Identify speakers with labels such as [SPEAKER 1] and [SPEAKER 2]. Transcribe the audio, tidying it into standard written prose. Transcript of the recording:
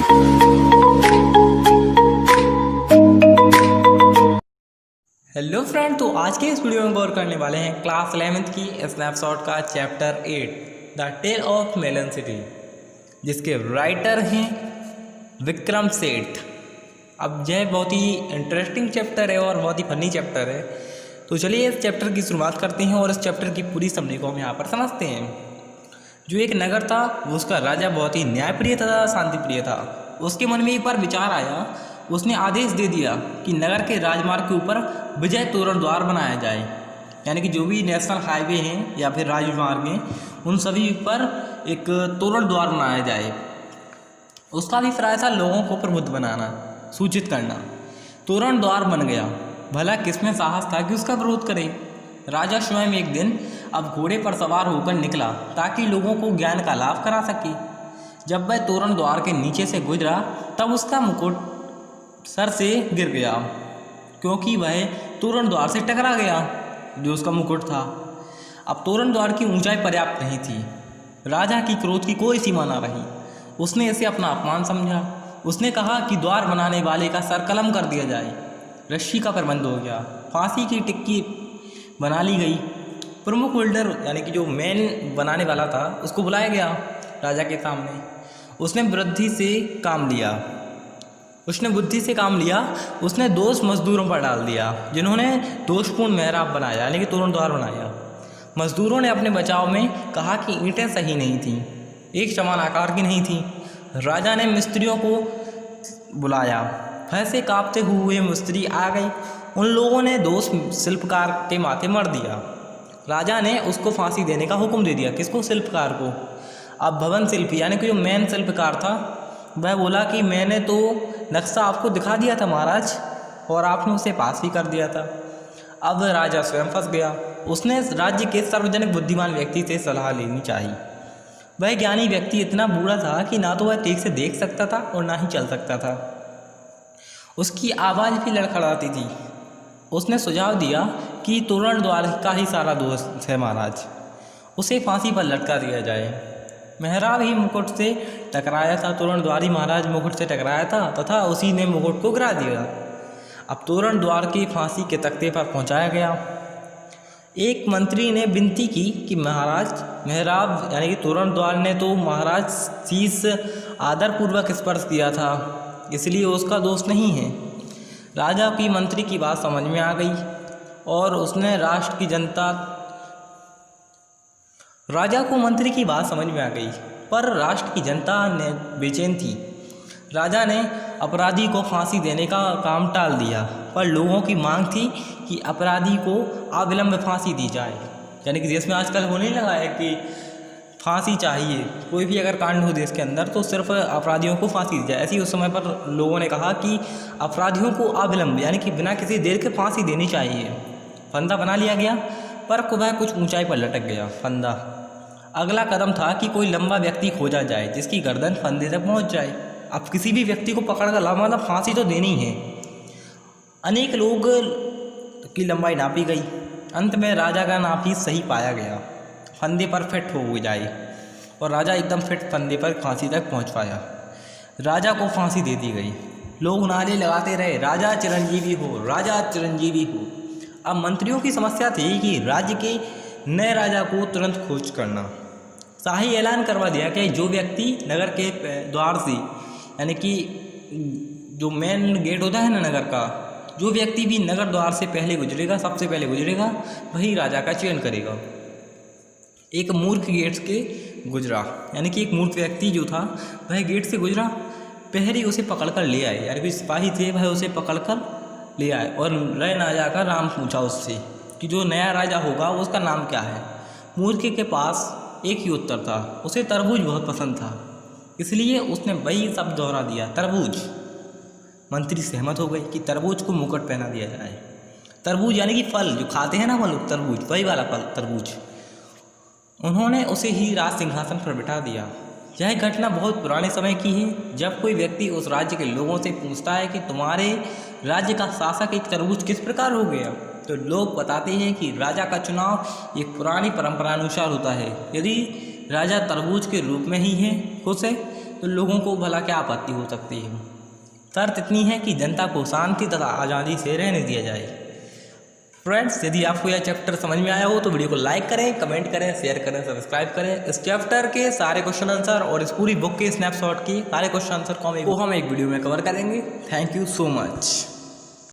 [SPEAKER 1] Hello friend, तो आज के इस वीडियो में गौर करने वाले हैं क्लास 11th की स्नैपशॉट का chapter 8 the tale of melon city, जिसके राइटर हैं विक्रम सेठ। अब यह बहुत ही इंटरेस्टिंग चैप्टर है और बहुत ही फनी चैप्टर है। तो चलिए इस चैप्टर की शुरुआत करते हैं और इस चैप्टर की पूरी समरी को हम यहाँ पर समझते हैं। जो एक नगर था उसका राजा बहुत ही न्यायप्रिय तथा शांतिप्रिय था। उसके मन में एक बार विचार आया, उसने आदेश दे दिया कि नगर के राजमार्ग के ऊपर विजय तोरण द्वार बनाया जाए, यानी कि जो भी नेशनल हाईवे हैं या फिर राजमार्ग हैं उन सभी पर एक तोरण द्वार बनाया जाए। उसका भी प्रयास था लोगों को प्रबुद्ध बनाना, सूचित करना। तोरण द्वार बन गया। भला किसमें साहस था कि उसका विरोध करे। राजा स्वयं एक दिन अब घोड़े पर सवार होकर निकला ताकि लोगों को ज्ञान का लाभ करा सके। जब वह तोरण द्वार के नीचे से गुजरा तब उसका मुकुट सर से गिर गया, क्योंकि वह तोरण द्वार से टकरा गया जो उसका मुकुट था। अब तोरण द्वार की ऊंचाई पर्याप्त नहीं थी। राजा की क्रोध की कोई सीमा न रही। उसने इसे अपना अपमान समझा। उसने कहा कि द्वार बनाने वाले का सर कलम कर दिया जाए। रस्सी का प्रबंध हो गया। फांसी की टिक्की बना ली गई। प्रमुख बिल्डर यानी कि जो मेन बनाने वाला था उसको बुलाया गया राजा के सामने। उसने बुद्धि से काम लिया। उसने दोष मजदूरों पर डाल दिया जिन्होंने दोषपूर्ण मेहराब बनाया, यानी कि तोरण द्वार बनाया। मजदूरों ने अपने बचाव में कहा कि ईंटें सही नहीं थीं, एक समान आकार की नहीं थीं। राजा ने मिस्त्रियों को बुलाया। फैसे कांपते हुए मिस्त्री आ गए। उन लोगों ने दोष शिल्पकार के माथे मर दिया। राजा ने उसको फांसी देने का हुक्म दे दिया। किसको? शिल्पकार को। अब भवन शिल्पी यानी कि जो मेन शिल्पकार था वह बोला कि मैंने तो नक्शा आपको दिखा दिया था महाराज, और आपने उसे पास भी कर दिया था। अब राजा स्वयं फंस गया। उसने राज्य के सार्वजनिक बुद्धिमान व्यक्ति से सलाह लेनी चाहिए। वह ज्ञानी व्यक्ति इतना बूढ़ा था कि ना तो वह ठीक से देख सकता था और ना ही चल सकता था। उसकी आवाज़ भी लड़खड़ाती थी। उसने सुझाव दिया कि तोरण द्वार का ही सारा दोष है महाराज, उसे फांसी पर लटका दिया जाए। मेहराब ही मुकुट से टकराया था, तोरण द्वार ही महाराज मुकुट से टकराया था तथा उसी ने मुकुट को गिरा दिया। अब तोरण द्वार की फांसी के तख्ते पर पहुंचाया गया। एक मंत्री ने विनती की कि महाराज, मेहराब यानी कि तोरण द्वार ने तो महाराज शीश आदरपूर्वक स्पर्श किया था, इसलिए उसका दोष नहीं है। राजा की मंत्री की बात समझ में आ गई और उसने राजा को मंत्री की बात समझ में आ गई, पर राष्ट्र की जनता ने बेचैन थी। राजा ने अपराधी को फांसी देने का काम टाल दिया, पर लोगों की मांग थी कि अपराधी को अविलंब फांसी दी जाए। यानी कि देश में आजकल होने लगा है कि फांसी चाहिए, कोई भी अगर कांड हो देश के अंदर तो सिर्फ अपराधियों को फांसी दी जाए। ऐसे ही उस समय पर लोगों ने कहा कि अपराधियों को अविलंब यानी कि बिना किसी देर के फांसी देनी चाहिए। फंदा बना लिया गया, पर वह कुछ ऊंचाई पर लटक गया फंदा। अगला कदम था कि कोई लंबा व्यक्ति खोजा जाए जिसकी गर्दन फंदे तक पहुंच जाए। अब किसी भी व्यक्ति को पकड़कर लंबा फांसी तो देनी है। अनेक लोग की लंबाई नापी गई। अंत में राजा का नाप ही सही पाया गया, फंदे पर फिट हो जाए, और राजा एकदम फिट फंदे पर फांसी तक पहुंच पाया। राजा को फांसी दे दी गई। लोग नारे लगाते रहे, राजा चिरंजीवी हो, राजा चिरंजीवी हो। अब मंत्रियों की समस्या थी कि राज्य के नए राजा को तुरंत खोज करना। शाही ऐलान करवा दिया कि जो व्यक्ति नगर के द्वार से यानी कि जो मेन गेट होता है ना नगर का, जो व्यक्ति भी नगर द्वार से पहले गुजरेगा, सबसे पहले गुजरेगा, वही राजा का चयन करेगा। एक मूर्ख गेट के गुजरा, यानी कि एक मूर्ख व्यक्ति जो था वह गेट से गुजरा। पहरी उसे पकड़कर ले आए, यानी कि सिपाही थे वह उसे पकड़कर ले आए और रह ना जाकर नाम पूछा उससे कि जो नया राजा होगा उसका नाम क्या है। मूर्ख के पास एक ही उत्तर था, उसे तरबूज बहुत पसंद था, इसलिए उसने वही शब्द दोहरा दिया, तरबूज। मंत्री सहमत हो गए कि तरबूज को मुकुट पहना दिया जाए। तरबूज यानी कि फल जो खाते हैं ना वो लोग, तरबूज, वही वाला फल तरबूज। उन्होंने उसे ही राज सिंहासन पर बिठा दिया। यह घटना बहुत पुराने समय की है। जब कोई व्यक्ति उस राज्य के लोगों से पूछता है कि तुम्हारे राज्य का शासक एक तरबूज किस प्रकार हो गया, तो लोग बताते हैं कि राजा का चुनाव एक पुरानी परंपरा अनुसार होता है। यदि राजा तरबूज के रूप में ही है खुश है तो लोगों को भला क्या आपत्ति हो सकती है। शर्त इतनी है कि जनता को शांति तथा आज़ादी से रहने दिया जाए। फ्रेंड्स, यदि आपको यह चैप्टर समझ में आया हो तो वीडियो को लाइक करें, कमेंट करें, शेयर करें, सब्सक्राइब करें। इस चैप्टर के सारे क्वेश्चन आंसर और इस पूरी बुक के स्नैपशॉट की सारे क्वेश्चन आंसर को हम एक वीडियो में कवर करेंगे। Thank you so much.